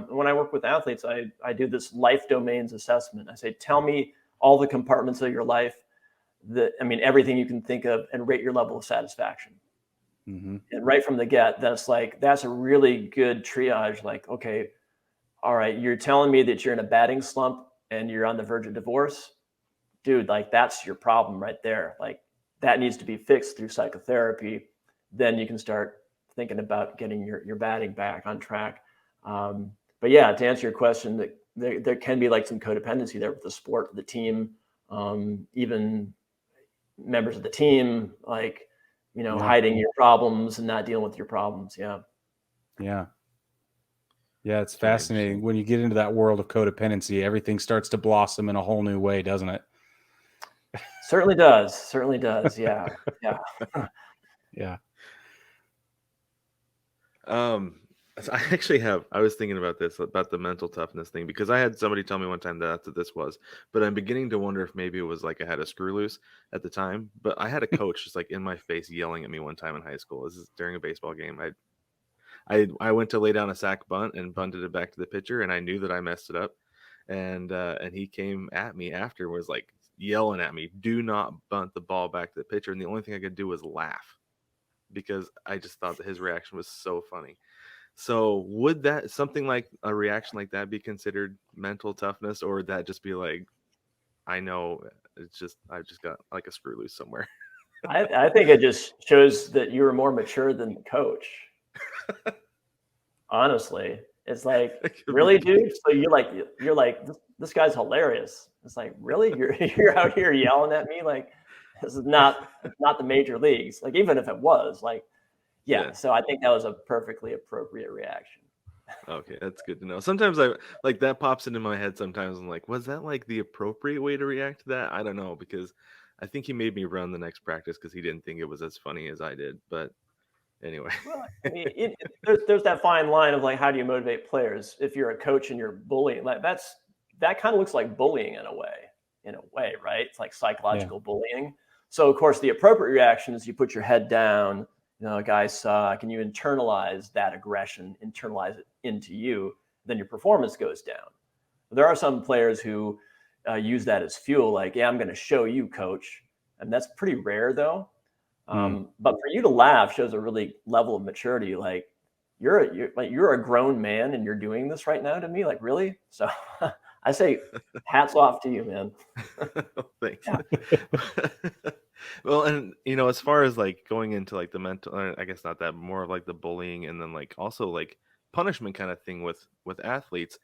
When I work with athletes, I do this life domains assessment. I say, tell me all the compartments of your life, everything you can think of, and rate your level of satisfaction. Mm-hmm. And right from the get, that's a really good triage. Like, okay, all right, you're telling me that you're in a batting slump and you're on the verge of divorce, dude. Like that's your problem right there. Like that needs to be fixed through psychotherapy. Then you can start thinking about getting your batting back on track. But yeah, to answer your question, that there can be like some codependency there with the sport, the team, even members of the team, like, hiding your problems and not dealing with your problems. Yeah. Yeah. Yeah. It's fascinating. When you get into that world of codependency, everything starts to blossom in a whole new way, doesn't it? Certainly does. Certainly does. Yeah. Yeah. Yeah. I was thinking about this, about the mental toughness thing, because I had somebody tell me one time that's what this was, but I'm beginning to wonder if maybe it was like I had a screw loose at the time. But I had a coach just like in my face yelling at me one time in high school. This is during a baseball game. I went to lay down a sack bunt and bunted it back to the pitcher, and I knew that I messed it up. And he came at me after, was like yelling at me, "Do not bunt the ball back to the pitcher." And the only thing I could do was laugh, because I just thought that his reaction was so funny. So would that something like a reaction like that be considered mental toughness, or would that just be like, I know I just got like a screw loose somewhere? I think it just shows that you were more mature than the coach. Honestly, it's like, really, dude? So you're like this guy's hilarious. It's like, really? You're out here yelling at me? Like, this is not the major leagues. Like, even if it was, like, yeah. So I think that was a perfectly appropriate reaction. Okay, that's good to know. Sometimes I like that pops into my head sometimes. I'm like, was that like the appropriate way to react to that? I don't know, because I think he made me run the next practice because he didn't think it was as funny as I did. But anyway. Well, I mean, there's that fine line of like, how do you motivate players? If you're a coach and you're bullying, like that kind of looks like bullying in a way, right? It's like psychological bullying. So of course, the appropriate reaction is you put your head down, guys suck, and you internalize that aggression, internalize it into you. Then your performance goes down. But there are some players who use that as fuel, like, yeah, I'm going to show you, coach, and that's pretty rare though. But for you to laugh shows a really level of maturity. Like you're a grown man and you're doing this right now to me. Like, really? So I say hats off to you, man. Thanks. Well, and as far as like going into like the mental, I guess not that, more of like the bullying, and then like also like punishment kind of thing with athletes.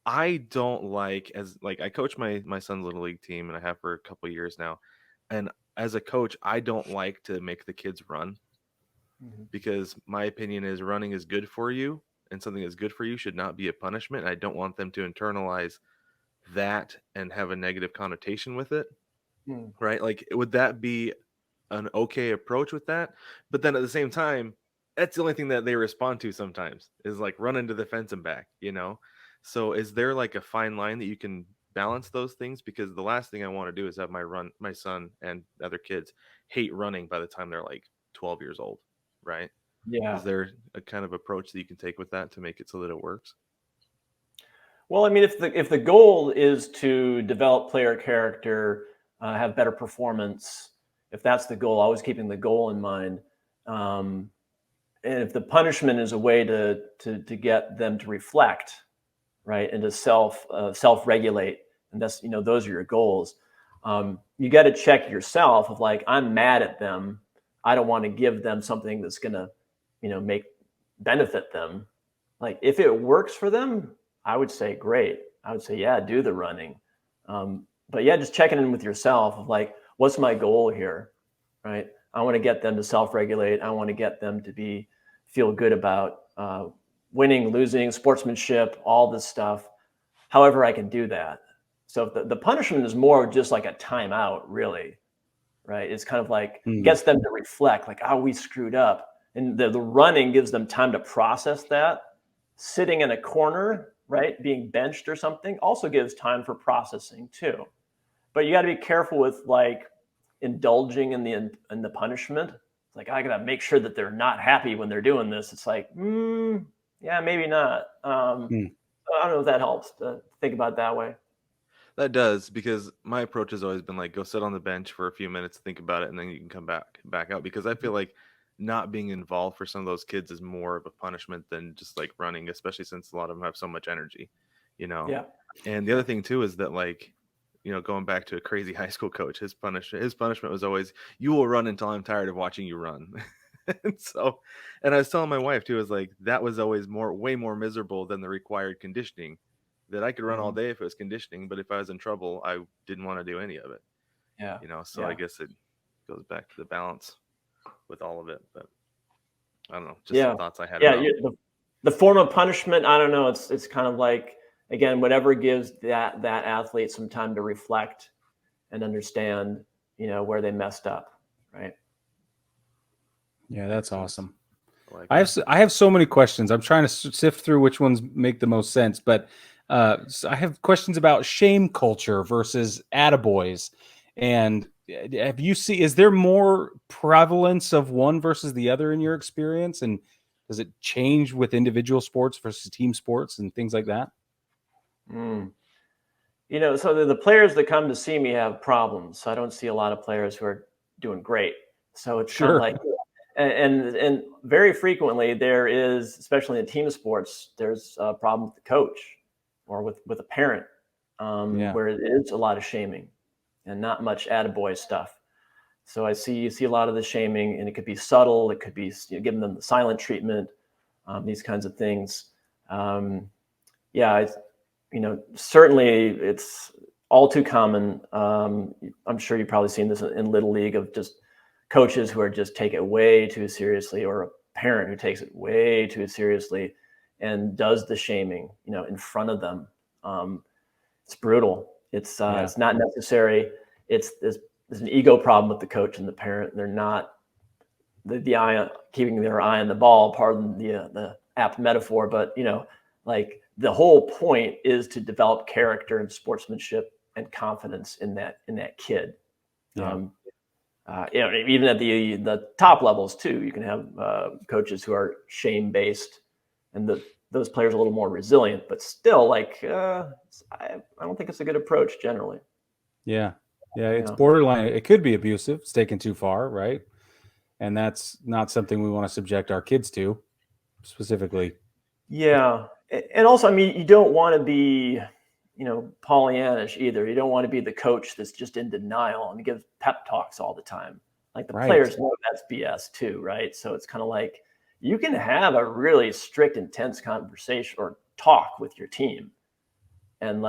I don't like, as like I coach my son's little league team, and I have for a couple of years now. And as a coach, I don't like to make the kids run, because my opinion is running is good for you, and something that's good for you should not be a punishment. I don't want them to internalize that and have a negative connotation with it. Right? Like, would that be an okay approach with that? But then at the same time, that's the only thing that they respond to sometimes, is like run into the fence and back, So is there like a fine line that you can balance those things? Because the last thing I want to do is have my son and other kids hate running by the time they're like 12 years old. right? Yeah. Is there a kind of approach that you can take with that to make it so that it works? Well, I mean, if the goal is to develop player character, have better performance, if that's the goal, always keeping the goal in mind, um, and if the punishment is a way to get them to reflect, right, and to self regulate, and that's those are your goals. You got to check yourself of like, I'm mad at them. I don't want to give them something that's gonna make benefit them. Like if it works for them, I would say great. I would say, yeah, do the running. But yeah, just checking in with yourself of like, what's my goal here, right? I want to get them to self-regulate. I want to get them to feel good about winning, losing, sportsmanship, all this stuff. However, I can do that. So if the punishment is more just like a timeout, really, right? It's kind of like gets them to reflect, like, oh, we screwed up. And the running gives them time to process that. Sitting in a corner, right, being benched or something also gives time for processing too. But you got to be careful with like indulging in the punishment. It's like, I got to make sure that they're not happy when they're doing this. It's like, yeah, maybe not. I don't know if that helps to think about it that way. That does, because my approach has always been like, go sit on the bench for a few minutes, think about it, and then you can come back out. Because I feel like not being involved for some of those kids is more of a punishment than just like running, especially since a lot of them have so much energy, Yeah. And the other thing too is that like, going back to a crazy high school coach, his punishment was always, you will run until I'm tired of watching you run. And I was telling my wife too, is like, that was always way more miserable than the required conditioning. That I could run all day if it was conditioning, but if I was in trouble, I didn't want to do any of it. Yeah. So I guess it goes back to the balance with all of it. But I don't know, just some thoughts I had. Yeah, the form of punishment, I don't know. It's kind of like, again, whatever gives that athlete some time to reflect and understand, where they messed up, right? Yeah, that's awesome. I have so many questions. I'm trying to sift through which ones make the most sense, but so I have questions about shame culture versus attaboys. And is there more prevalence of one versus the other in your experience? And does it change with individual sports versus team sports and things like that? So the players that come to see me have problems. I don't see a lot of players who are doing great. So it's kind of like, and very frequently there is, especially in team sports, there's a problem with the coach or with a parent, where it is a lot of shaming and not much attaboy stuff. So you see a lot of the shaming, and it could be subtle. It could be giving them the silent treatment, these kinds of things. Certainly it's all too common. I'm sure you've probably seen this in Little League, of just coaches who are just take it way too seriously, or a parent who takes it way too seriously and does the shaming, in front of them. It's brutal. It's not necessary. There's an ego problem with the coach and the parent. They're not the eye, keeping their eye on the ball, pardon the apt metaphor, but like the whole point is to develop character and sportsmanship and confidence in that kid. Even at the top levels too, you can have coaches who are shame based, and those players are a little more resilient, but still, like, I don't think it's a good approach generally. Yeah, it's borderline. It could be abusive. It's taken too far, right? And that's not something we want to subject our kids to, specifically. Yeah, and also, I mean, you don't want to be, Pollyannish either. You don't want to be the coach that's just in denial and gives pep talks all the time. Like the players know that's BS too, right? So it's kind of like, you can have a really strict, intense conversation or talk with your team, and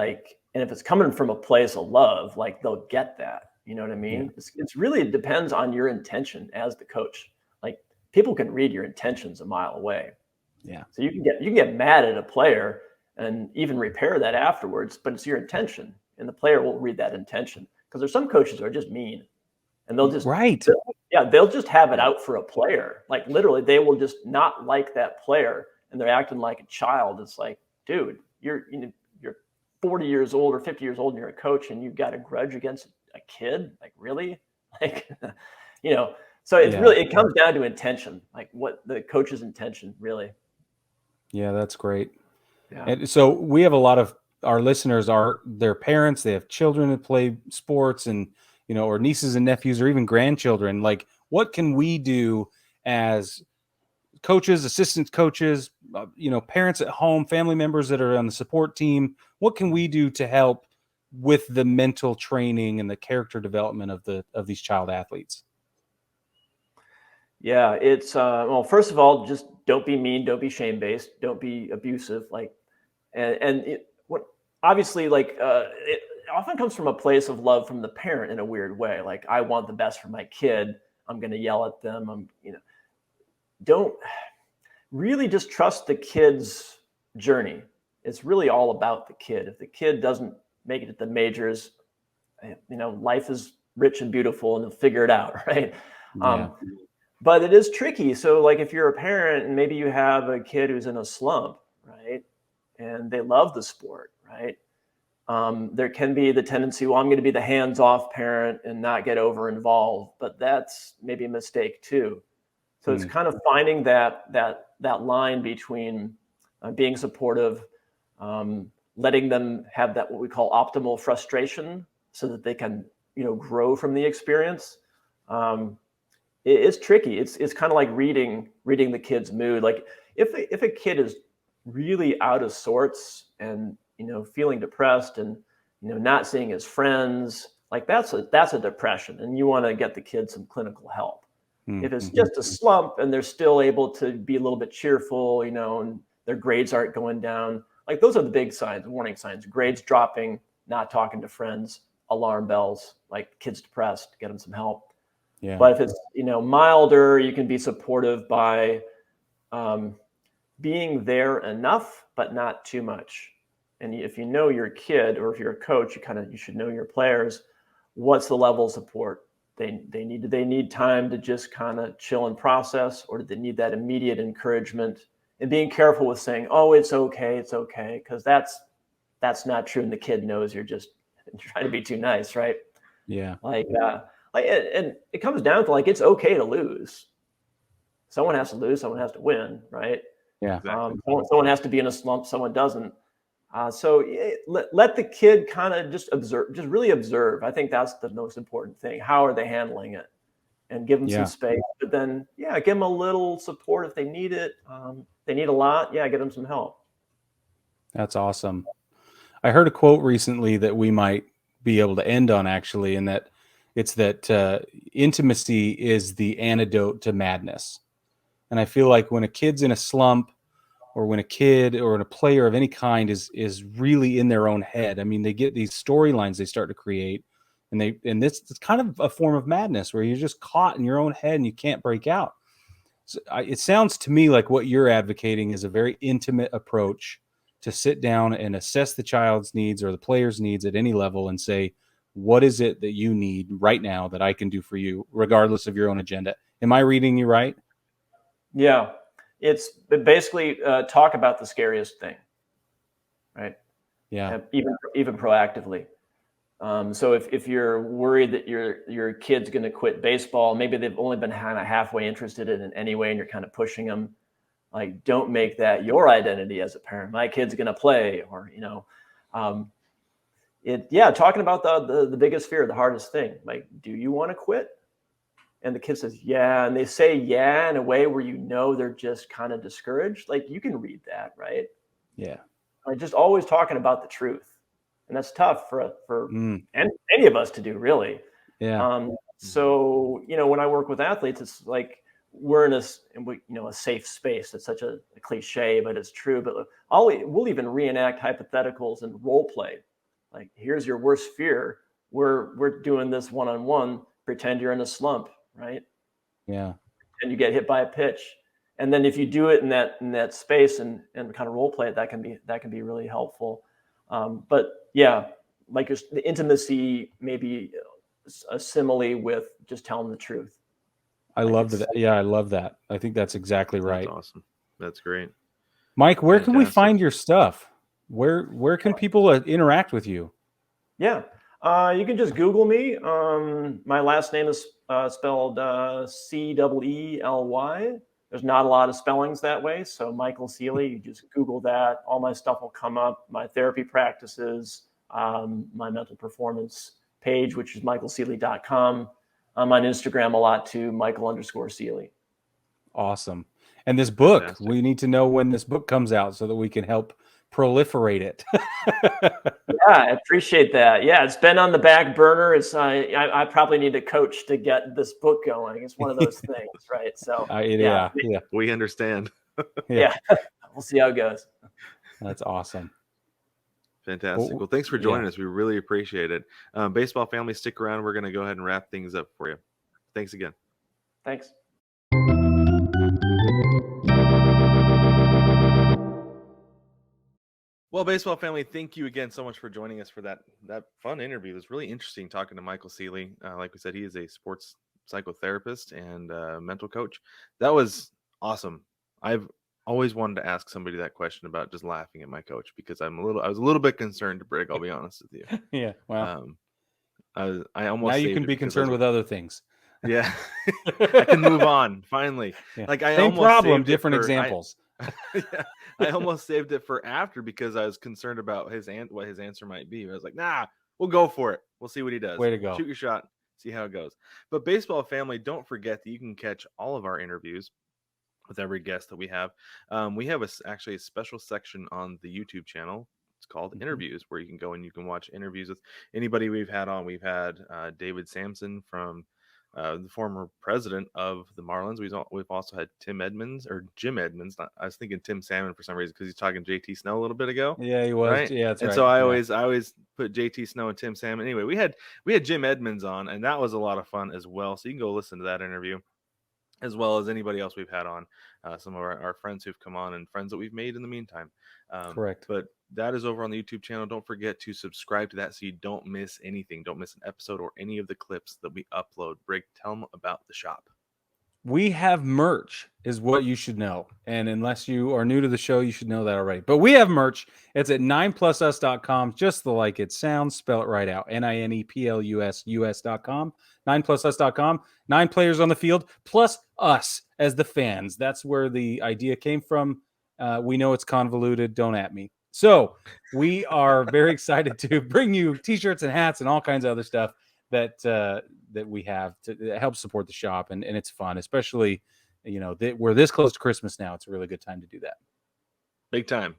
if it's coming from a place of love, like, they'll get that. You know what I mean? It's really, it depends on your intention as the coach. Like, people can read your intentions a mile away. Yeah. So you can get mad at a player and even repair that afterwards, but it's your intention, and the player will read that intention, because there's some coaches who are just mean, and they'll just they'll just have it out for a player. Like, literally, they will just not like that player, and they're acting like a child. It's like, dude, you're 40 years old or 50 years old, and you're a coach, and you've got a grudge against a kid. Like, really? Like, So it's really, it comes down to intention, like what the coach's intention, really. Yeah, that's great. Yeah. And so we have a lot of our listeners are their parents. They have children that play sports, and or nieces and nephews, or even grandchildren. Like, what can we do as coaches, assistant coaches, parents at home, family members that are on the support team? What can we do to help with the mental training and the character development of these child athletes? Yeah, it's well, first of all, just don't be mean, don't be shame-based, don't be abusive. Like, what obviously, like, it often comes from a place of love from the parent in a weird way. Like, I want the best for my kid. I'm going to yell at them. Don't really just trust the kid's journey. It's really all about the kid. If the kid doesn't make it at the majors, life is rich and beautiful, and they'll figure it out, right? Yeah. But it is tricky. So, like, if you're a parent and maybe you have a kid who's in a slump, right, and they love the sport, right, there can be the tendency, well, I'm going to be the hands-off parent and not get over-involved. But that's maybe a mistake too. So it's kind of finding that line between being supportive, letting them have that what we call optimal frustration, so that they can grow from the experience. It's tricky. It's kind of like reading the kid's mood. Like, if a kid is really out of sorts and feeling depressed and not seeing his friends, like that's a depression, and you want to get the kid some clinical help. If it's just a slump and they're still able to be a little bit cheerful, and their grades aren't going down, like, those are the big signs, warning signs: grades dropping, not talking to friends, alarm bells, like kid's depressed, get them some help. Yeah. But if it's milder, you can be supportive by being there enough, but not too much. And if you know your kid, or if you're a coach, you should know your players. What's the level of support they need? Do they need time to just kind of chill and process, or do they need that immediate encouragement? And being careful with saying, "Oh, it's okay," because that's not true, and the kid knows you're just trying to be too nice, right? Yeah. And it comes down to, like, it's okay to lose. Someone has to lose, someone has to win, right? Yeah. Exactly. Someone has to be in a slump, someone doesn't. So let the kid kind of just observe, just really observe. I think that's the most important thing. How are they handling it? And give them some space. But then, give them a little support if they need it. They need a lot. Get them some help. That's awesome. I heard a quote recently that we might be able to end on, actually, and that it's that intimacy is the antidote to madness. And I feel like when a kid's in a slump, or when a kid or a player of any kind is really in their own head, I mean, they get these storylines they start to create, and it's kind of a form of madness where you're just caught in your own head and you can't break out. So it sounds to me like what you're advocating is a very intimate approach to sit down and assess the child's needs or the player's needs at any level and say, what is it that you need right now that I can do for you, regardless of your own agenda? Am I reading you right? Yeah. It's basically talk about the scariest thing, right? Yeah. Even proactively. So if you're worried that your kid's going to quit baseball, maybe they've only been kind of halfway interested in it anyway, and you're kind of pushing them, like, don't make that your identity as a parent. My kid's going to play, or talking about the biggest fear, the hardest thing. Like, do you want to quit? And the kid says, yeah. And they say, yeah, in a way where they're just kind of discouraged. Like, you can read that, right? Yeah. Like, just always talking about the truth. And that's tough for any of us to do, really. Yeah. So, when I work with athletes, it's like we're in a safe space. It's such a cliche, but it's true. But we'll even reenact hypotheticals and role play. Like, here's your worst fear. We're doing this one-on-one. Pretend you're in a slump. Right. Yeah. And you get hit by a pitch. And then if you do it in that space and kind of role play it, that can be really helpful. But like the intimacy, maybe a simile with just telling the truth. I love that. Yeah, I love that. I think that's exactly right. That's awesome. That's great. Mike, where can we find your stuff? Where can people interact with you? Yeah. You can just Google me. My last name is spelled Ceely. There's not a lot of spellings that way. So Michael Ceely, you just Google that. All my stuff will come up. My therapy practices, my mental performance page, which is michaelceely.com. I'm on Instagram a lot too, Michael_Ceely. Awesome. And this book, Fantastic. we need to know when this book comes out so that we can help proliferate it. Yeah, I appreciate that. Yeah, it's been on the back burner. I probably need a coach to get this book going. It's one of those things, right? So yeah. We understand. Yeah. We'll see how it goes. That's awesome. Fantastic. Well, thanks for joining us. We really appreciate it. Baseball family, stick around. We're going to go ahead and wrap things up for you. Thanks again. Thanks. Well, baseball family, thank you again so much for joining us for that fun interview. It was really interesting talking to Michael Ceely. Like we said, he is a sports psychotherapist and mental coach. That was awesome. I've always wanted to ask somebody that question about just laughing at my coach, because I was a little bit concerned, Brig. I'll be honest with you. Yeah. Well, I almost now you can be concerned with other things. Yeah, I can move on finally. Yeah. Like I Same almost problem, saved different examples. I almost saved it for after because I was concerned about what his answer might be. I was like, nah, we'll go for it. We'll see what he does. Way to go. Shoot your shot. See how it goes. But baseball family, don't forget that you can catch all of our interviews with every guest that we have. We have actually a special section on the YouTube channel. It's called Interviews, where you can go and you can watch interviews with anybody we've had on. We've had David Sampson from the former president of the Marlins. We've also had Jim Edmonds. I was thinking Tim Salmon for some reason because he's talking JT Snow a little bit ago. Yeah, he was. Right? Yeah, that's and right. So I always put JT Snow and Tim Salmon. Anyway, we had Jim Edmonds on, and that was a lot of fun as well. So you can go listen to that interview, as well as anybody else we've had on, some of our friends who've come on and friends that we've made in the meantime. Correct. But that is over on the YouTube channel. Don't forget to subscribe to that so you don't miss anything. Don't miss an episode or any of the clips that we upload. Brig, tell them about the shop. We have merch, is what you should know. And unless you are new to the show, you should know that already. But we have merch. It's at 9plusus.com, just like it sounds. Spell it right out. NINEPLUS.com. 9plusus.com. 9 players on the field, plus us as the fans. That's where the idea came from. We know it's convoluted. Don't at me. So we are very excited to bring you t-shirts and hats and all kinds of other stuff that we have to help support the shop. And it's fun, especially, we're this close to Christmas now. It's a really good time to do that. Big time.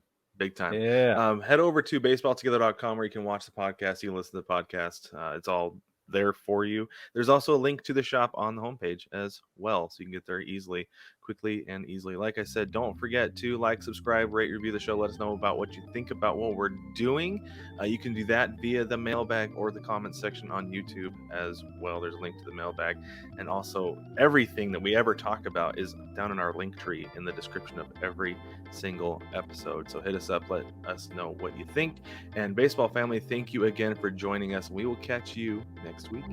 Yeah. Head over to baseballtogether.com where you can watch the podcast. You can listen to the podcast. It's all there for you. There's also a link to the shop on the homepage as well, so you can get there quickly and easily. Like I said, don't forget to like, subscribe, rate, review the show. Let us know about what you think about what we're doing. You can do that via the mailbag or the comment section on YouTube as well. There's a link to the mailbag, and also everything that we ever talk about is down in our link tree in the description of every single episode. So hit us up, let us know what you think. And baseball family, thank you again for joining us. We will catch you next week.